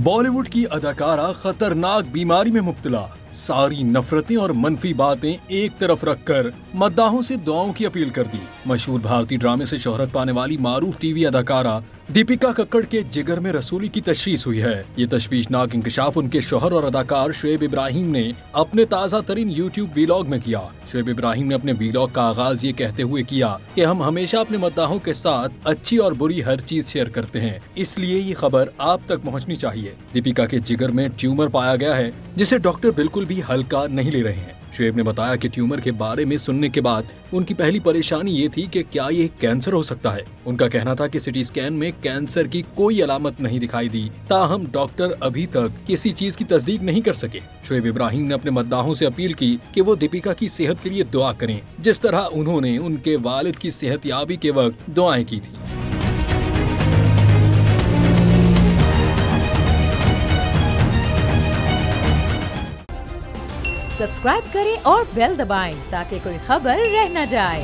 बॉलीवुड की अदाकारा खतरनाक बीमारी में मुब्तला। सारी नफरतें और मनफी बातें एक तरफ रखकर मद्दाहों से दुआओं की अपील कर दी। मशहूर भारतीय ड्रामे से शोहरत पाने वाली मारूफ टीवी अदाकारा दीपिका कक्कड़ के जिगर में रसूली की तशखीस हुई है। ये तशवीशनाक इंकशाफ उनके शौहर और अदाकार शुएब इब्राहिम ने अपने ताज़ा तरीन यूट्यूब वीलॉग में किया। शुएब इब्राहिम ने अपने वीलॉग का आगाज ये कहते हुए किया कि हम हमेशा अपने मद्दाहों के साथ अच्छी और बुरी हर चीज शेयर करते हैं, इसलिए ये खबर आप तक पहुंचनी चाहिए। दीपिका के जिगर में ट्यूमर पाया गया है, जिसे डॉक्टर बिल्कुल भी हल्का नहीं ले रहे हैं। शुएब ने बताया कि ट्यूमर के बारे में सुनने के बाद उनकी पहली परेशानी ये थी कि क्या ये कैंसर हो सकता है। उनका कहना था कि सिटी स्कैन में कैंसर की कोई अलामत नहीं दिखाई दी, ताहम डॉक्टर अभी तक किसी चीज की तस्दीक नहीं कर सके। शुएब इब्राहिम ने अपने मद्दाहों से अपील की कि वो दीपिका की सेहत के लिए दुआ करें, जिस तरह उन्होंने उनके वालिद की सेहतयाबी के वक्त दुआएं की थी। सब्सक्राइब करें और बेल दबाएं ताकि कोई खबर रह न जाए।